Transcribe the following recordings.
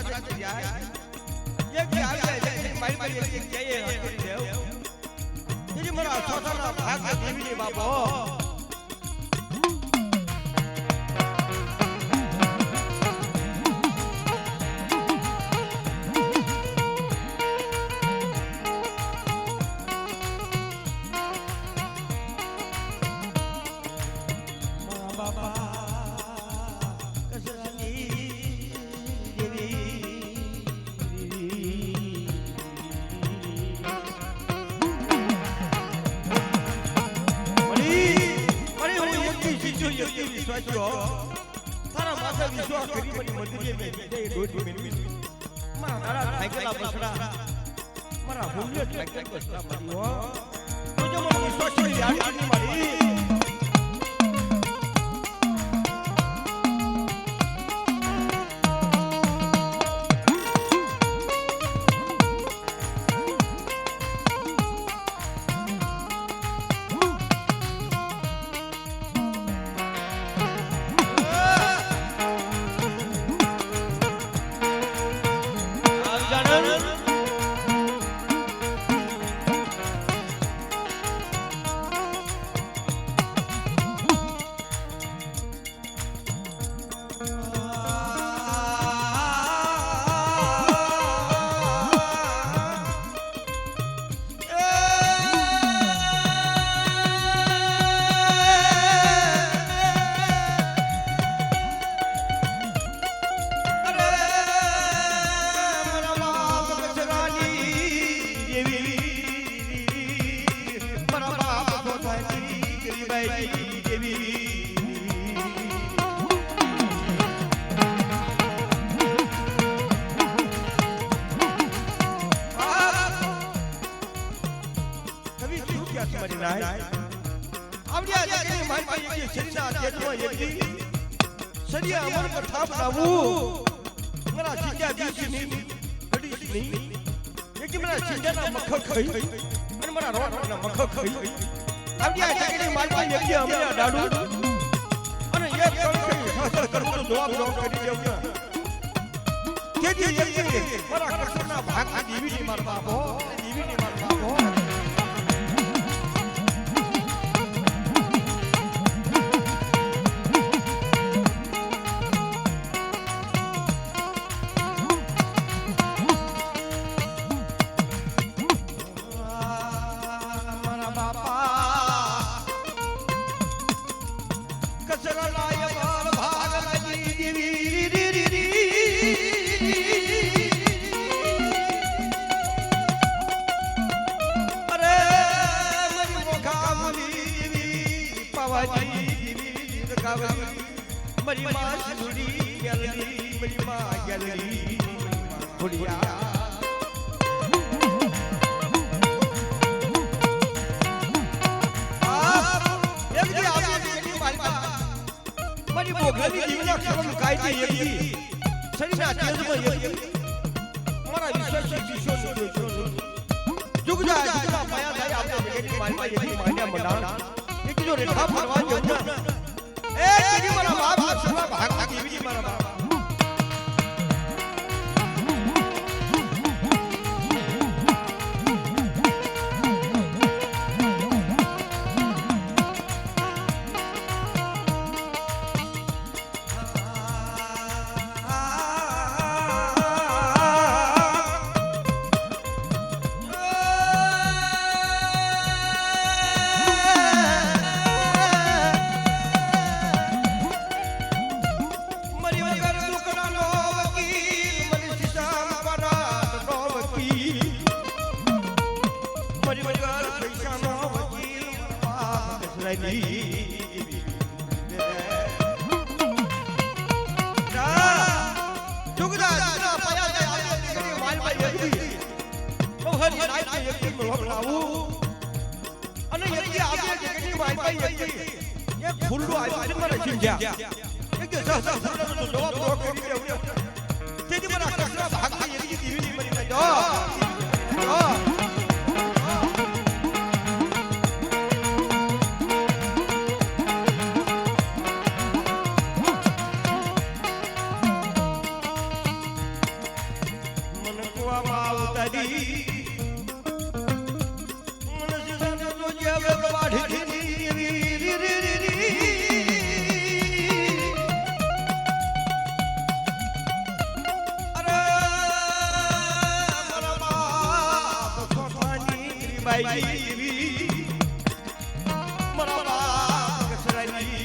પરાજય જાય એક જે આવી જાય મારી મારી એક જઈએ હકરી દેવ તેજી મારા સોસાના ભાગ દેવીની બાપો તારા માથે વિશ્વાસ કરી બની મંદિરે મે જઈ દોઢી મિનિટ મારા સાયકલા બસરા મારા બુલેટ સાયકલ બસરા મારી હો તો જો મને વિશ્વાસ કરી યાદ મારી સસરાજી મનસીસાને જોજે હવે વાઢી અરે મારા બાપ સોસાની બાઈ મારા બાપ સસરાજી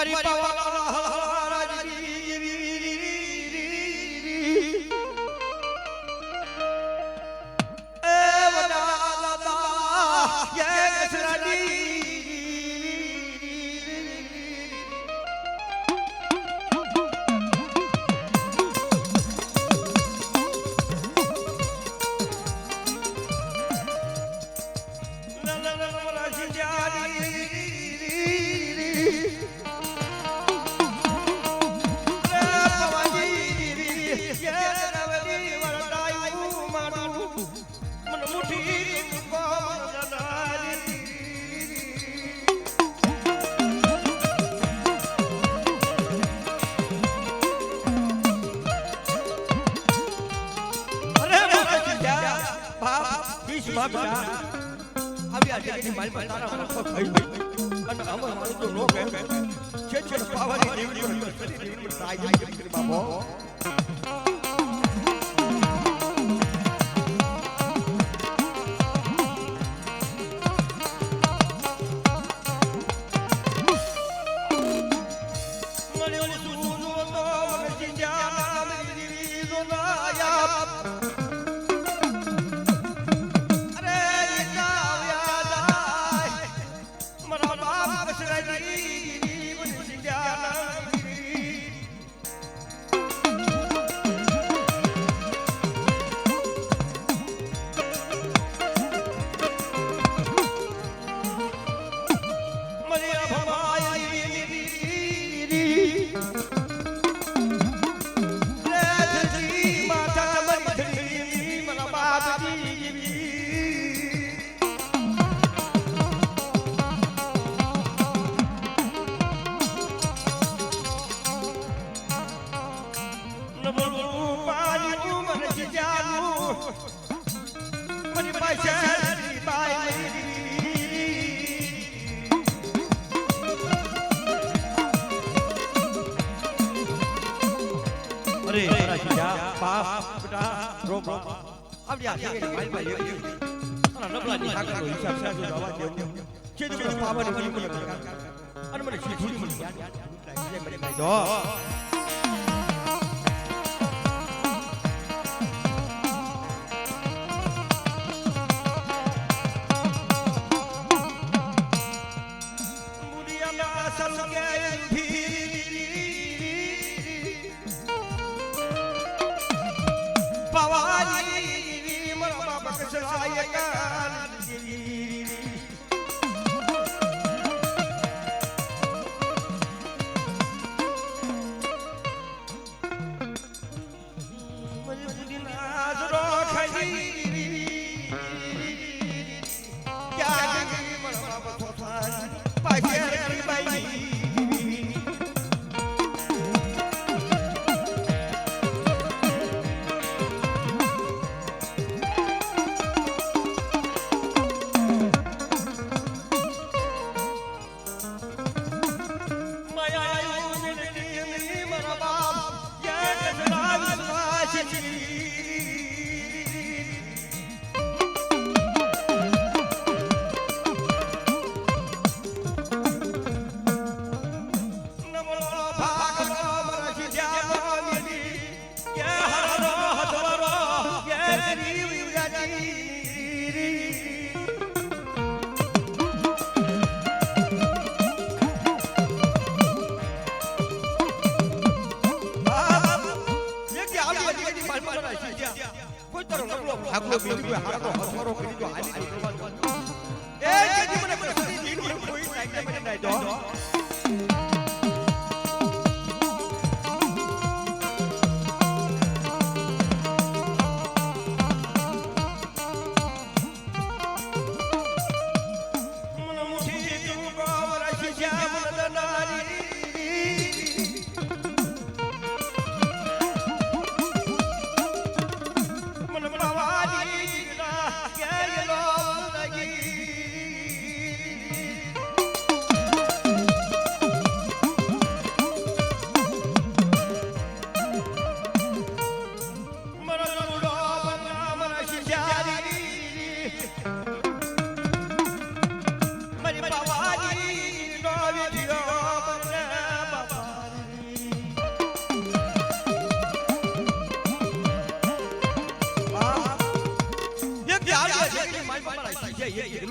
મારી પાવા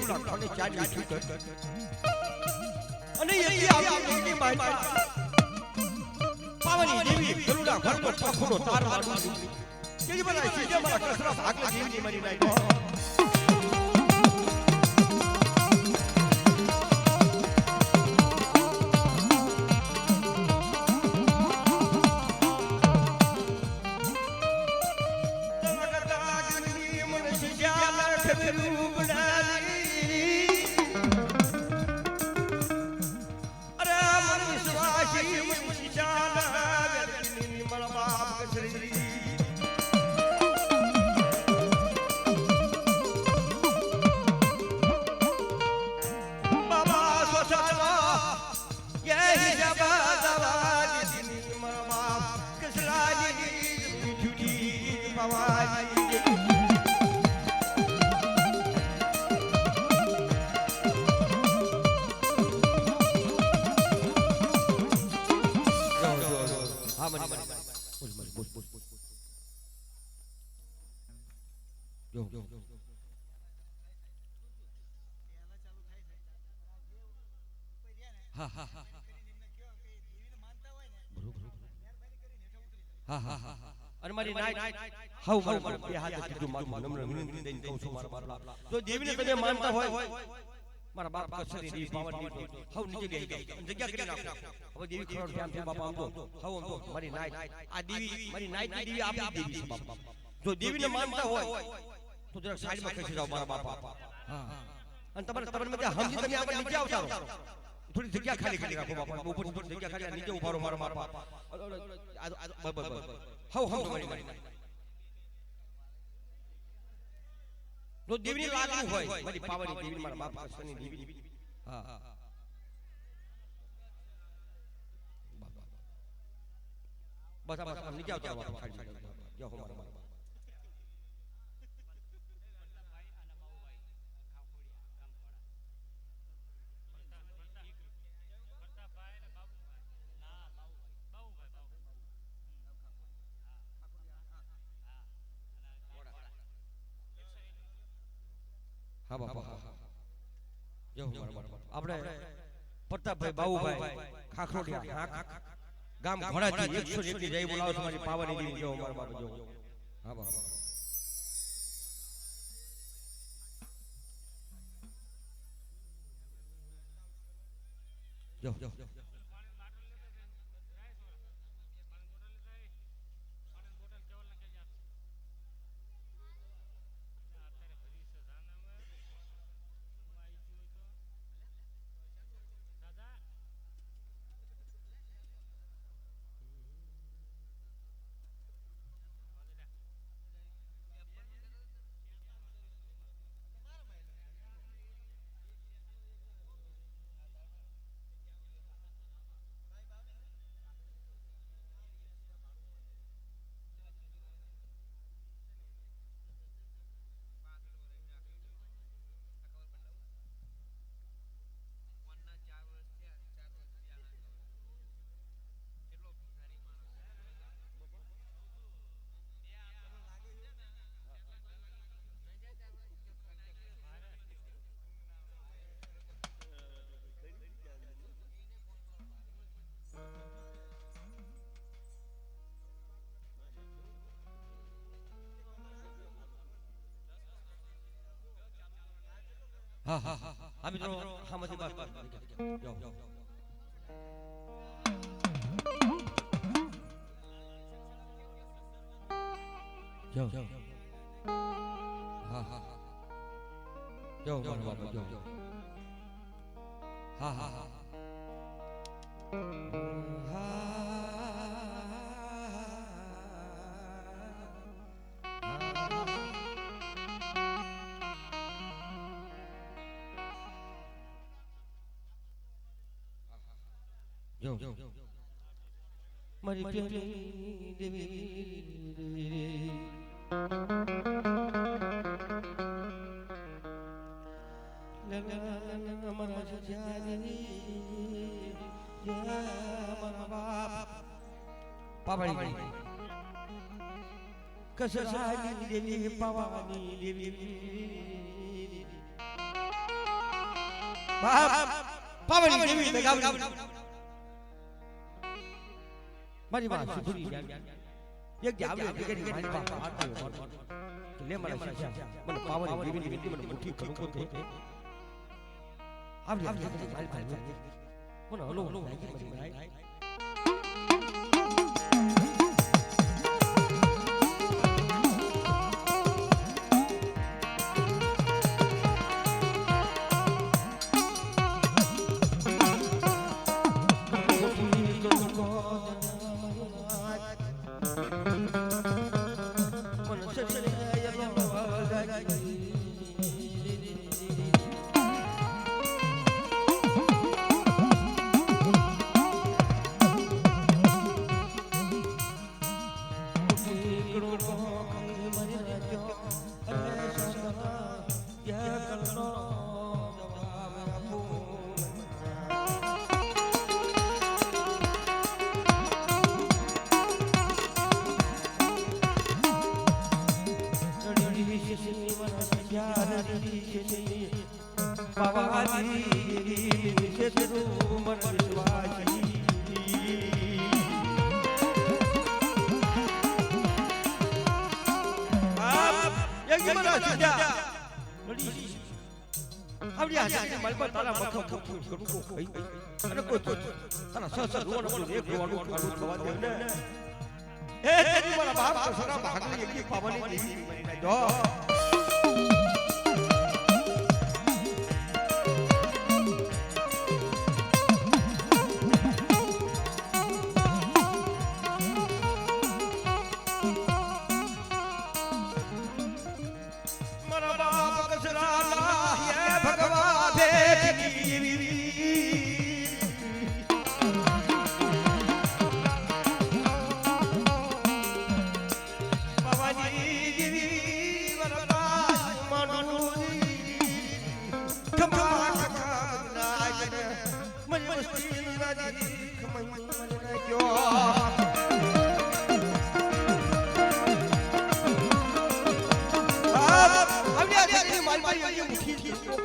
ગરુડા ખાને ચાલી છૂટ અને એથી આવી મારી પાવાની દેવી ગરુડા ઘરનો પખોનો તાર મારું કેજી બધા સીધે મારા કસરા ભાગલે દેવીની મારી નાઈ અને મારી નાઈટ હાઉ મારું બે હાથ કીધું મારું નમ્ર વિનંતી દઈને કહું છું મારા જો દેવીને તમે માનતા હોય મારા બાપ કસરી દી પાવરની હાઉ નીચે ગઈ જગ્યા કરી નાખો હવે દેવી ખરોડ ધ્યાનથી બાપા આમ તો હાઉ આમ તો મારી નાઈટ આ દેવી મારી નાઈટની દેવી આપી દેવી છે બાપા જો દેવીને માનતા હોય તો જરા સાઈડમાં ખસી જાવ મારા બાપા હા અને તમારે મતે સમજી તમે આગળ નીચે આવતા રહો થોડી જગ્યા ખાલી કરી રાખો બાપા ઉપર થોડી જગ્યા ખાલી નીચે ઉભા રહો મારા બાપા હાઉ હાઉ મારી જો દેવીની લાગણી હોય મારી પાવરની દેવી મારા બાપ કસની દેવી હા બસ આમ નીચે આવતા બાપા ખાલી જાઓ મારા બાપા હા બાપા જો આપણે પ્રતાપભાઈ બાબુભાઈ ખાખરોડિયા ગામ ઘોડાથી 101 ની જય બોલાવો તમારી પાવાની દેવી જો મારા બાપા જો હા બાપા જો હા હા હા મિત્રો હામાંથી બાત જાઓ જાઓ હા હા જાઓ મારા બાપા જાઓ હા હા હા મારી પ્યારી દેવી અમારા સજાની મારા બાપ પાવાણી કસરાની દેવી પાવાની દેવી પાવની દેવી દગાવડી મારી વાત સુધરી જાય એક જે આવડે જગ્યાની મારી પાસે આટલો કે લે મારા શિષ્ય મને પાવની દેવીની વિનંતી મને મુઠ્ઠી કરું કો તે આવડે મારી પાસે મને હલો લાગી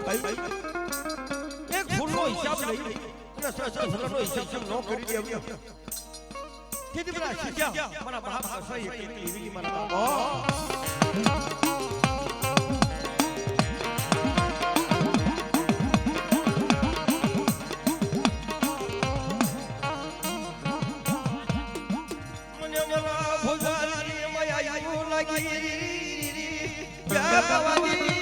મારી ભાઈ એક ફૂલનો હિસાબ લઈ અને સસરાનો હિસાબ ન કરી દેવ્યો તેથી બધા શીખ્યા મારા બાપ કસાઈ એકલી એવી મારા બાપ મને મારા ભોજાની માયા લાગી યા બાવાની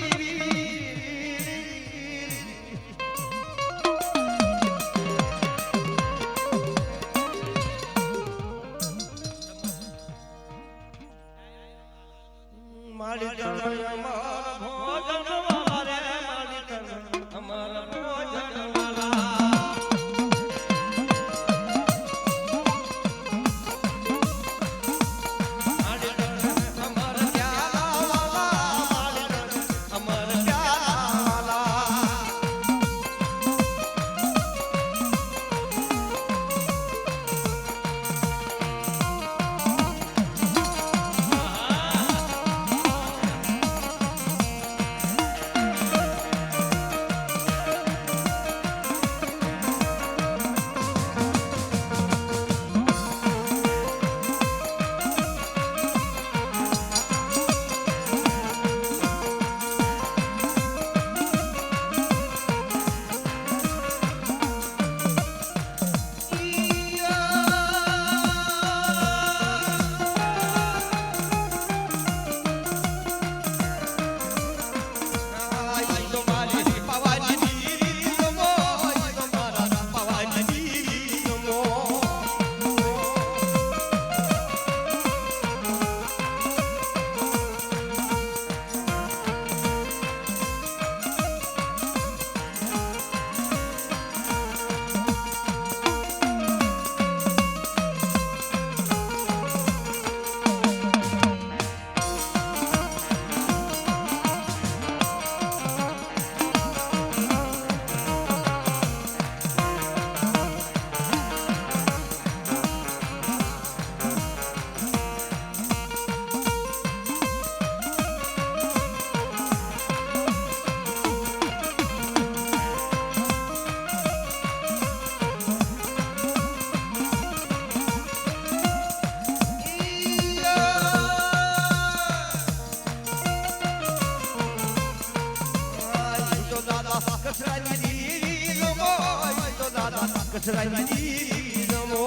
સસરાજી નમો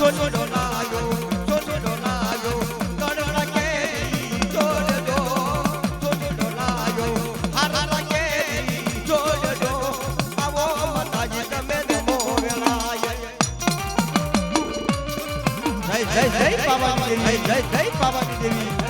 સોનો ડોલાયો સોનો ડોલાયો કડવા કે જોડજો સોનો ડોલાયો હારા કે જોડજો આવો માતાજી તમે નમો વેલાય જય જય જય બાબાની દેવી જય જય બાબાની દેવી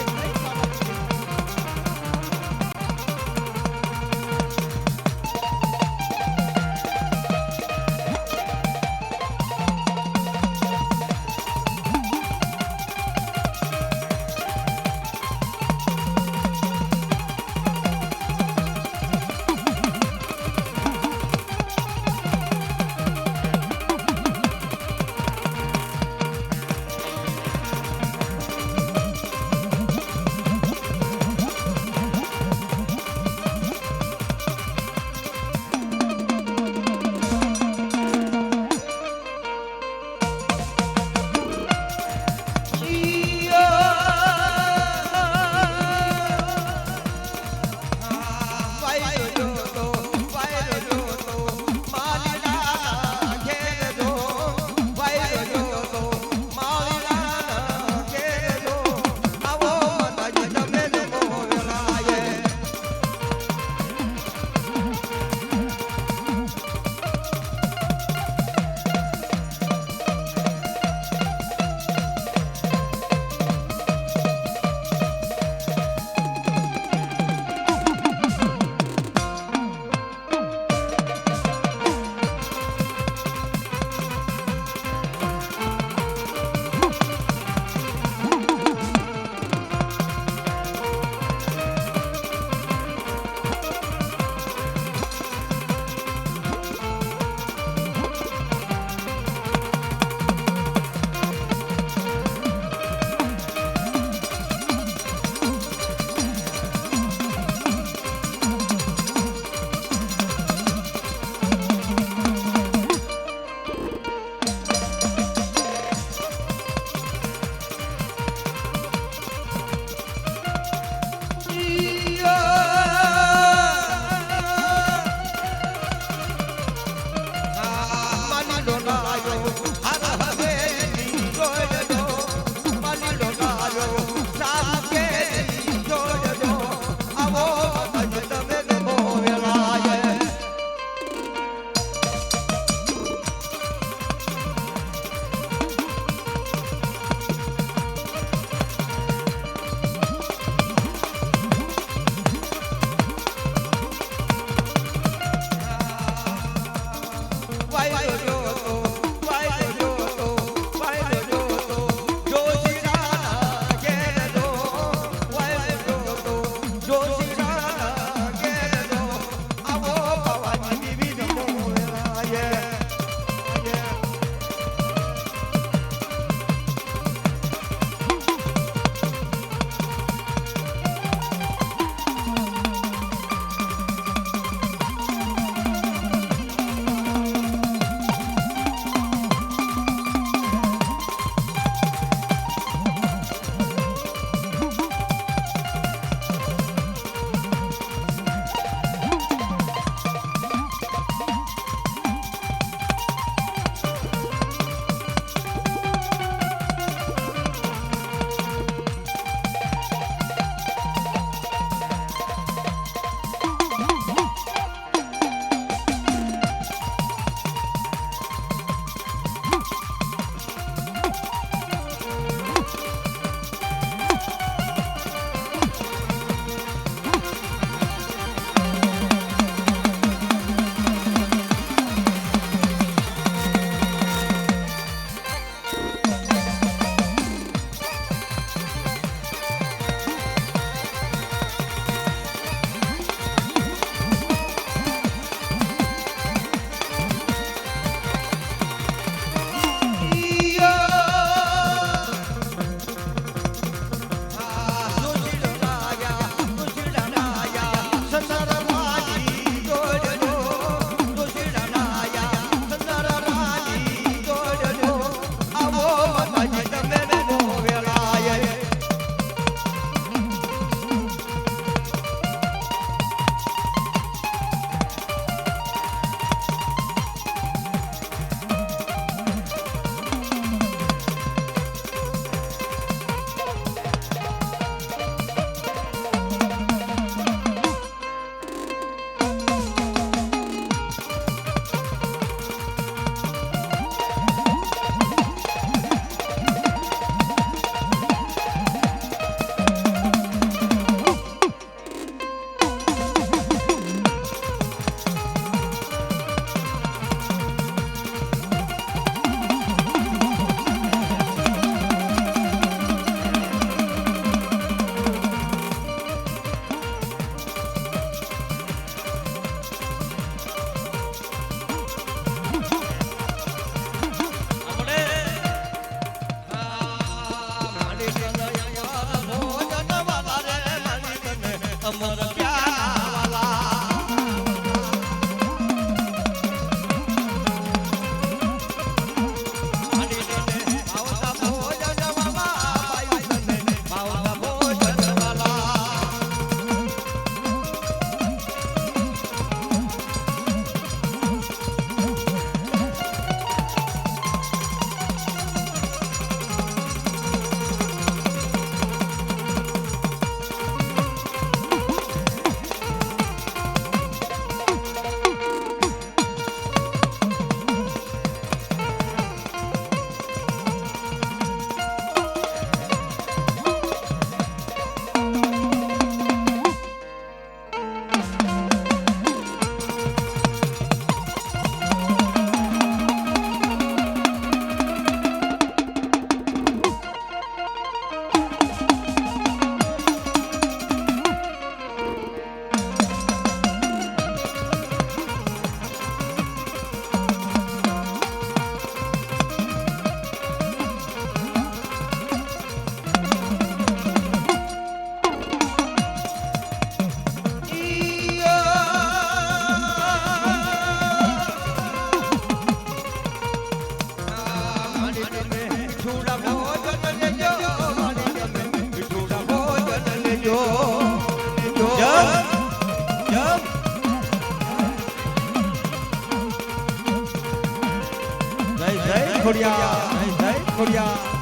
જય ખોડિયા જય ખોડિયા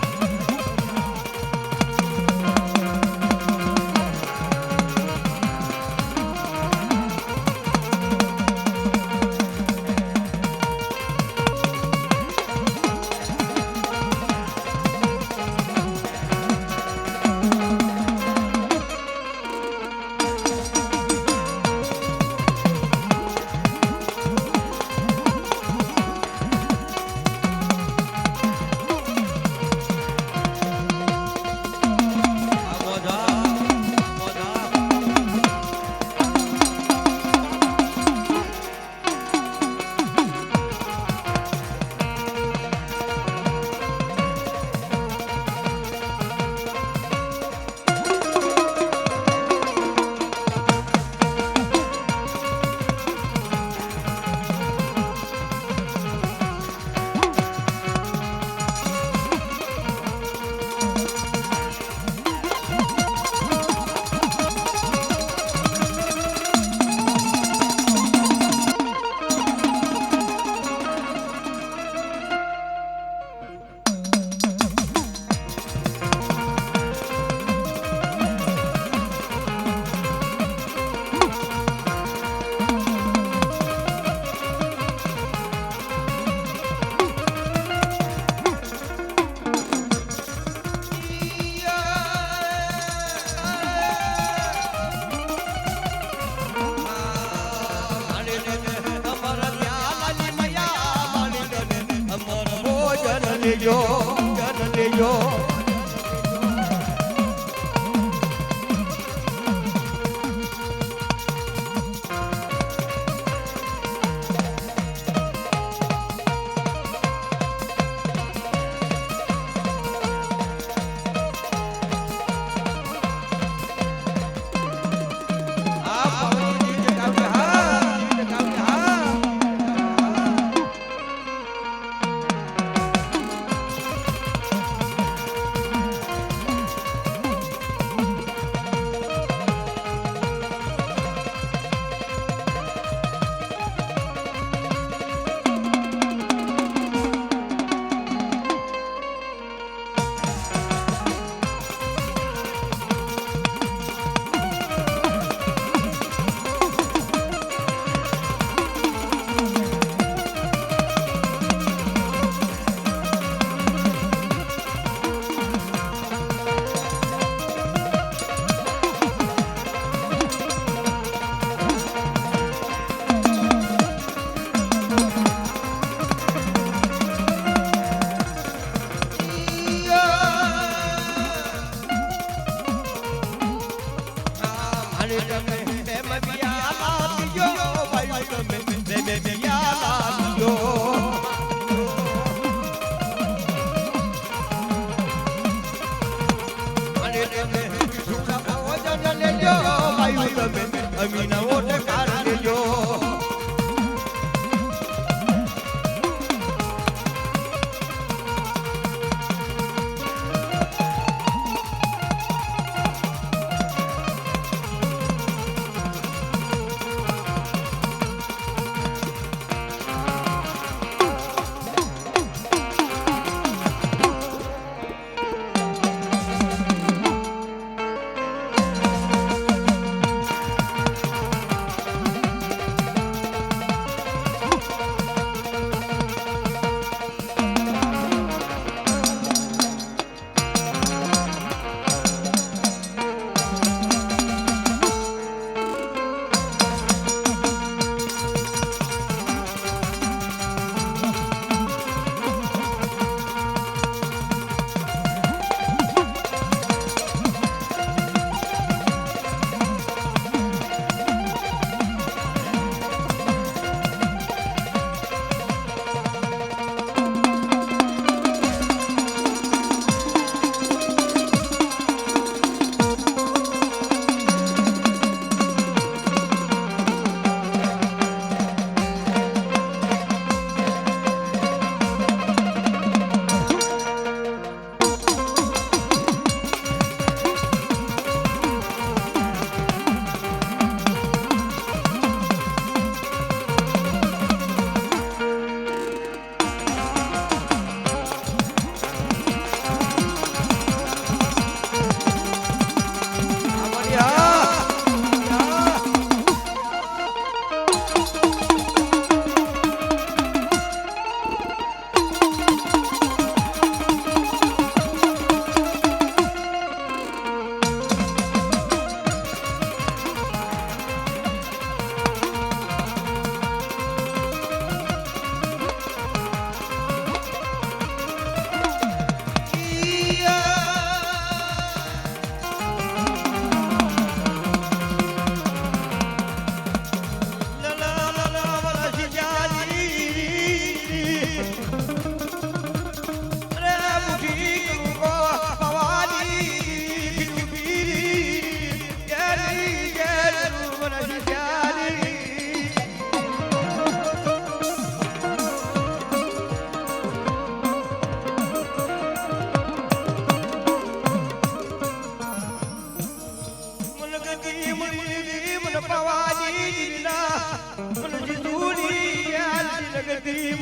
લેજો જન લેજો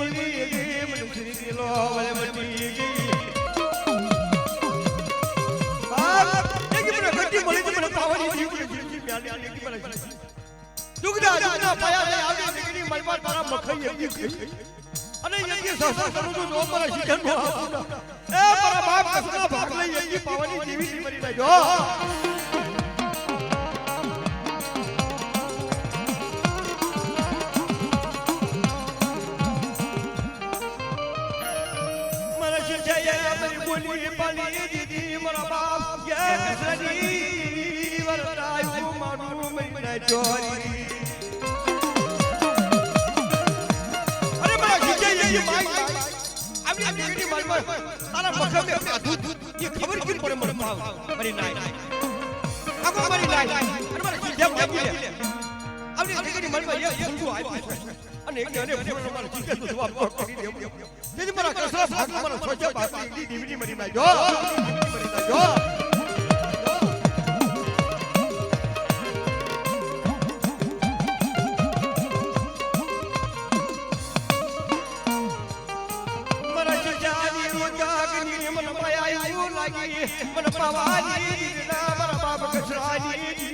મળી ગઈ મને શ્રી ગેલો વળે મળી ગઈ બાપ એક મને ઘટી મળી મને પાવાની જીવની જીવની મ્યાલી આલી મને દુગડા પાયા આવી દીકરી મલબાર તારા મખઈ એકી અને એકી સસા કરું તો જો મારા શિખર નો આપું એ મારા બાપ કસના ભાગ લઈ એકી પાવાની જીવી મરી ના જો બોલી પાલી દીદી મારા બાપ યે કસરી વરતાયું મારું મૈના ચોરી અરે મારા જીજે યે માઈ આપની દીકરી માલમાં તારા મખમે દૂધ ये खबर क्यों पड़े मर पाव मरी नाई अब मरी नाई अरे मारा जीजે बोले આપની દીકરી માલમાં યે ફૂંડું આપ્યું અને એક ને ફૂંડું મારા જીજે તો જવાબ કરી દે તેથી મારા કસરા ભાગમાં મારા સોચા ભાગની દીવડી મરી ના જો મરી ના જો મારા જીજાની રોજાગની મન માયા લાગી મન પાવાની દીના મારા બાપ કસરાની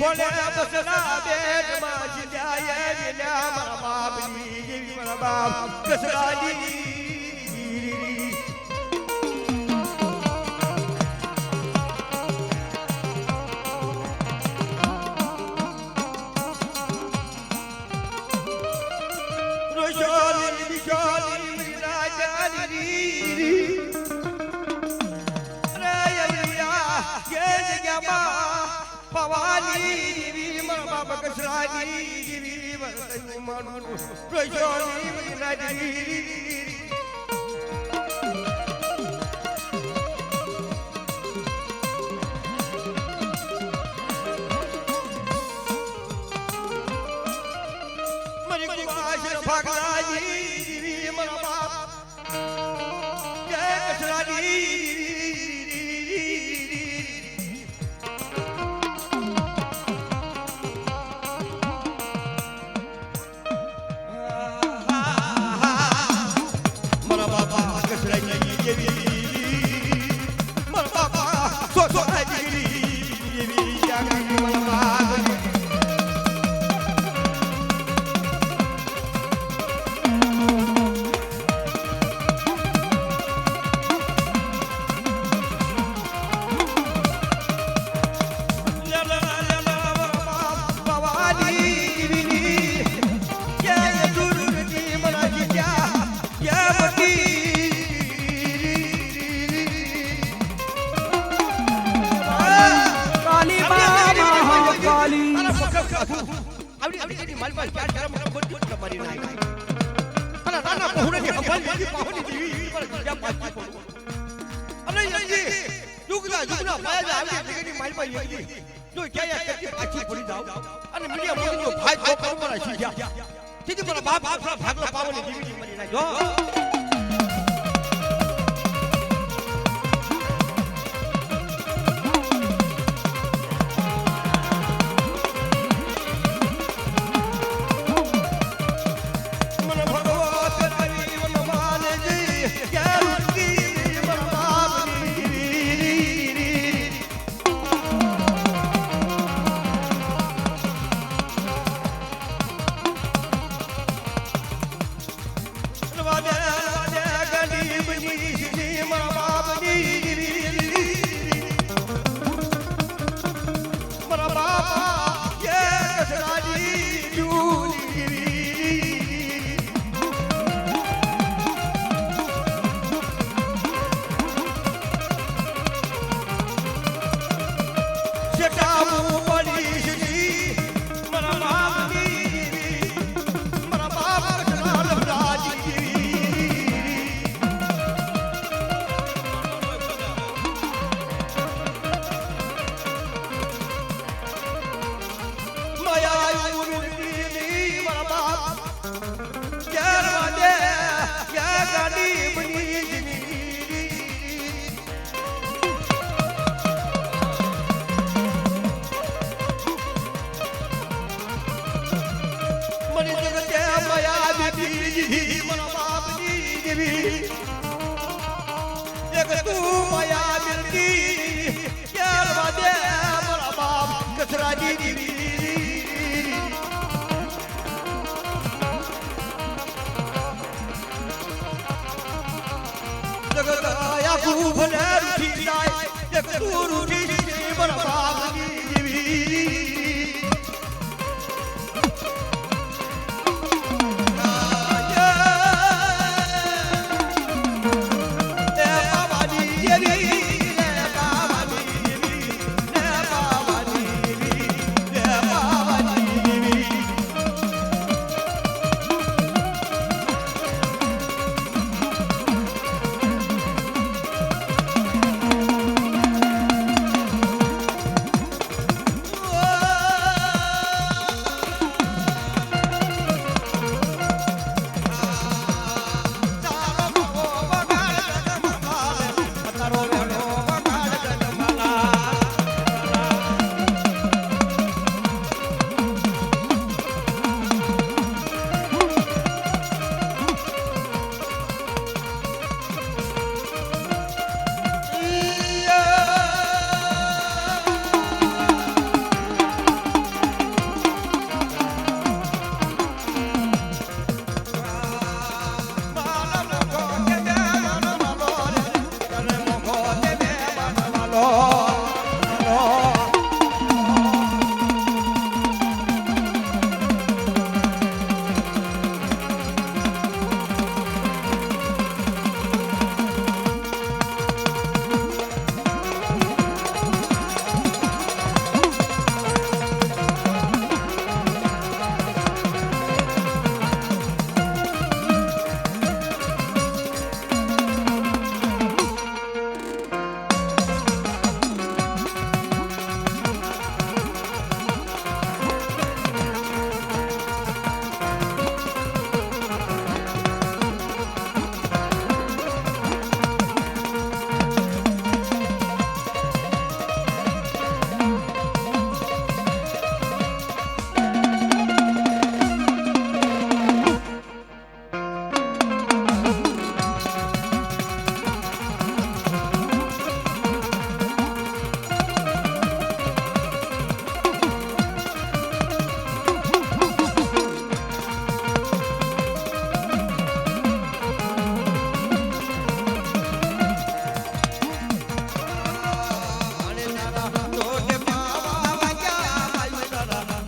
ખોલે બસના બેટમાં જીજાય વિના મારા બાપની જેવી મારા બાપ કસરાજી રોશોલી બિશોલી મગરા જાની પવાની દેવી મારા બાપ કસરાજી દેવી વર્તયું માનું રોશોની મગરાજી મરી કુવાશ ભાગરાજી દેવી મારા બાપ જય કસરાજી ભાગલો પાવની જીવી મરી નાખ્યો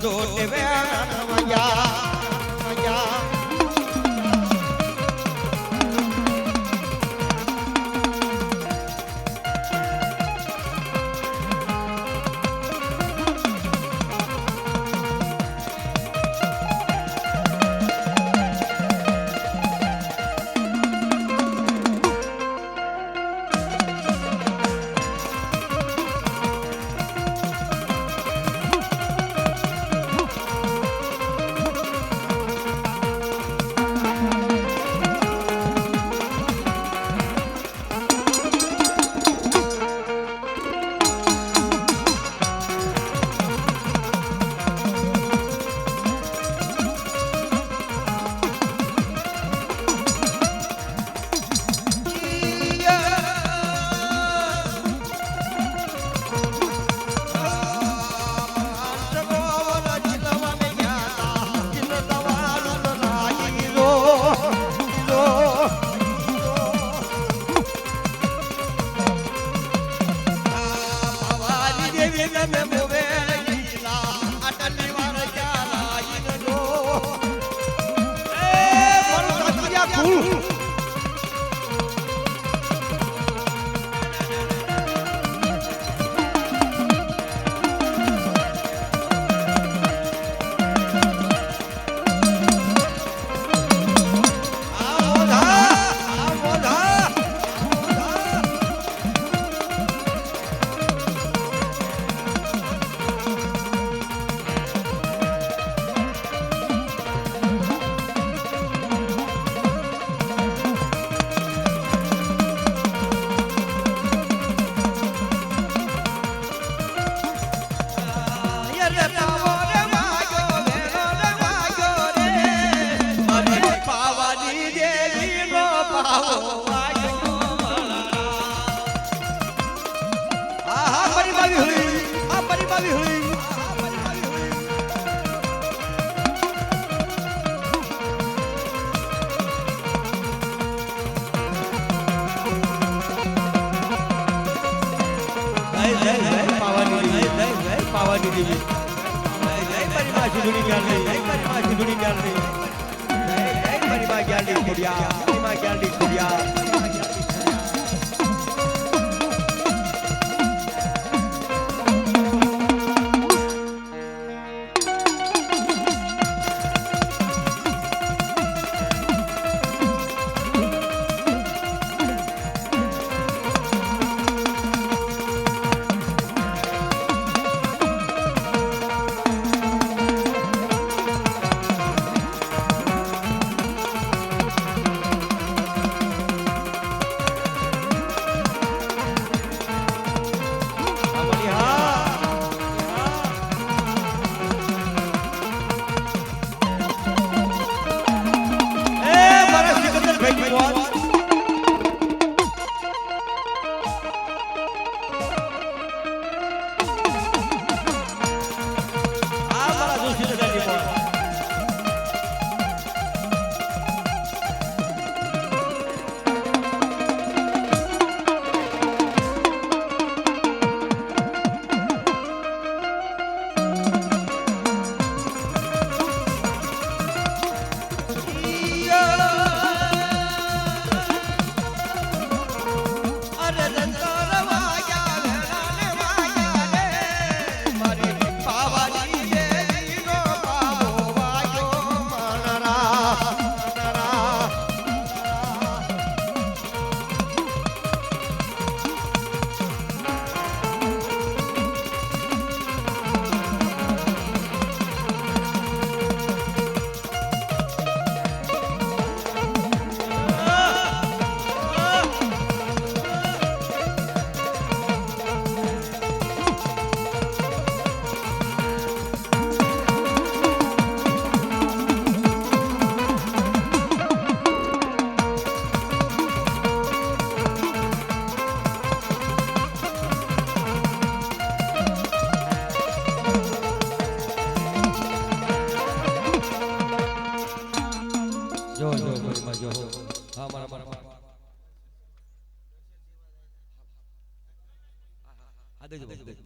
જોતે વેણ મયા પાવાની દેવી જય મારી માં સિંધુની ગાંડી જય મારી માં સિંધુની ગાંડી જય મારી માં ગાંડી ખોડિયા મારી માં ગાંડી ખોડિયા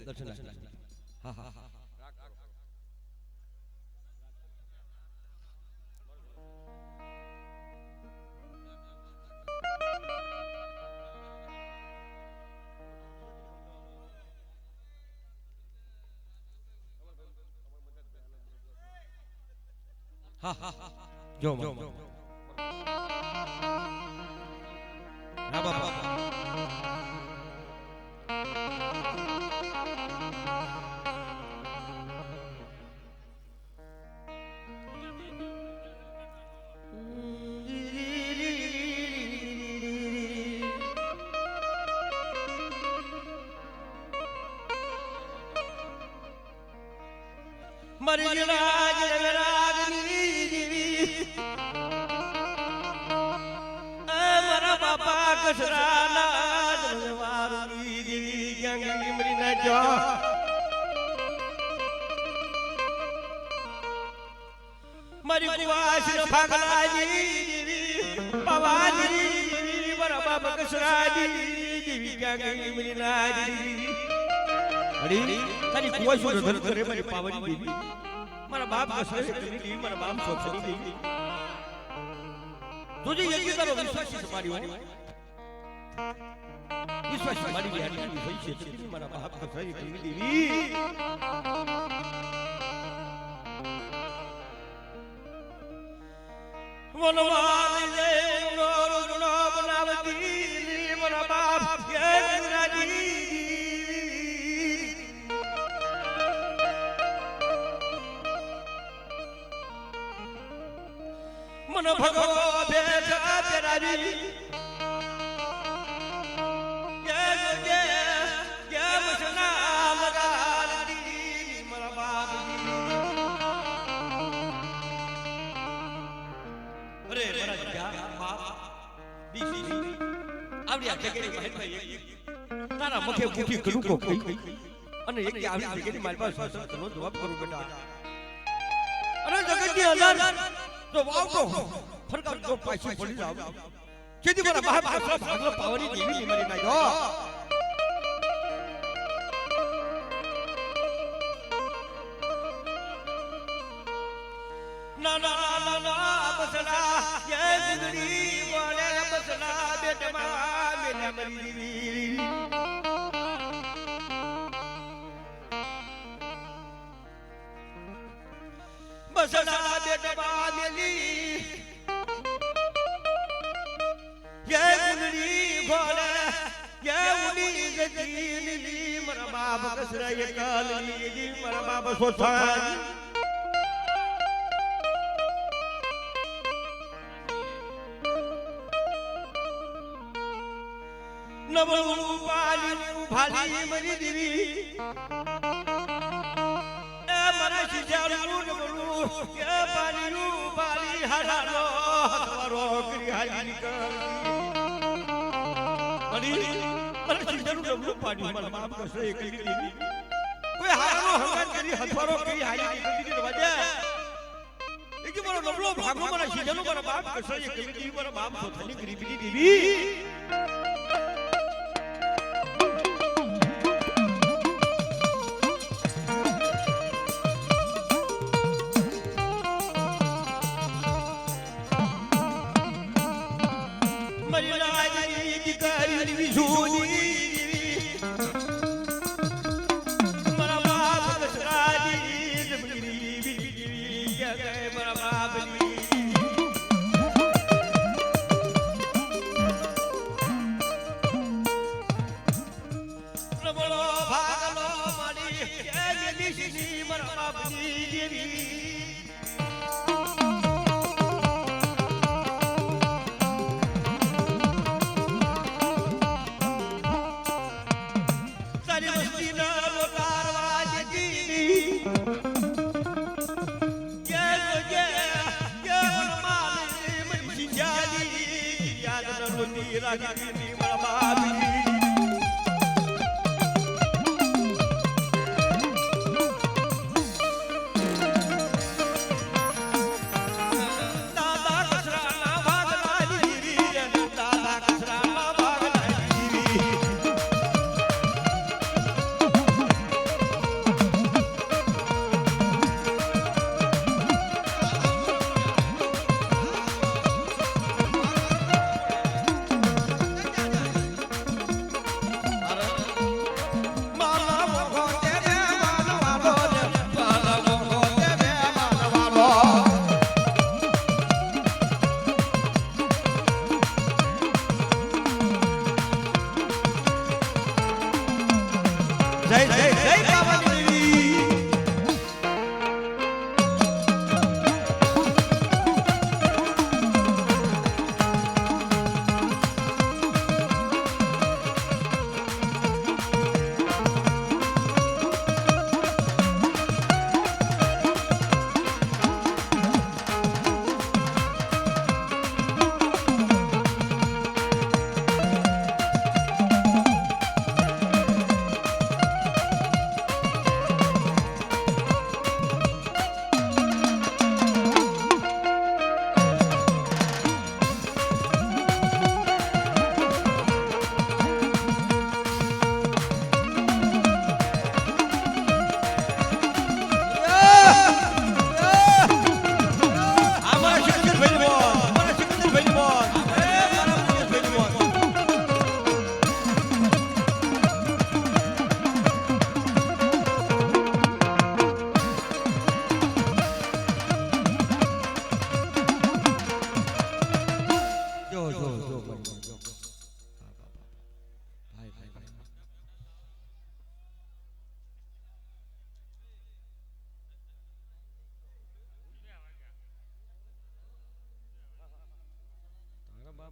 દર્શન હા હા હા હા જો હા બાપા મરી રાજ રાગની જીવી મારા બાપા કસરાના જલવારી જીવી ગંગી મરી ના જો મરી કુવાસ ભાગલાજી જીવી પવાની જીવી મારા બાપા કસરાજી જીવી ગંગી મરી ના જીવી અરે તારી કોઈ શું ધર કરે મારી પાવની દેવી મારા બાપ કસરે કરી દી મારા બાપ સોચરી દી તુજે યકી તારો વિશ્વાસ છે મારી હો વિશ્વાસ મારી બેહાડી થઈ છે તી મારા બાપ કસરે કરી દેવી વનવાલ દે નો બનાવતી મારા બાપ કે રાજી मन भगो बेटा तेरारी ये मसना लगा दी मरा बाप अरे मरा क्या बाप बीसी आवड़िया जगेरी बहन भाई तारा मुखे मुठी करू को कई અને એક આવી જગ્યાની મારી પાસે સવાલનો જવાબ કરું બેટા અરે જગતની અંદર તો વાવતો ફરકા તો પાછી પડી જાવ કેદી મારા બાપ કસરા ભાગલો પાવની દેવી મરી નાખ્યો ના ના ના ના બસડા ये जिंदगी बोले बसड़ा बेटमा मेरा मरी देवी बसड़ा बेटवा मेली ये गुंडली घोड़े ये उनी गजीली मरा बाप कसरा ये काली जी मरा बाप सोथान नबलू पाली भाली मरी देवी मरा शिजारू नबलू ये पाली पाली हरालो हथवारो करी हाजी कर अरे मरा शिजारू नबलू पाली मरा बाप कसरे करी देवी कोई हारो हंगात करी हथवारो करी हाजी कर दी वजह एकी मरा नबलू भागो मरा शिजारू मरा बाप कसरे करी देवी मरा बाप सोथनी गरीबी देवी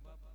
બાપ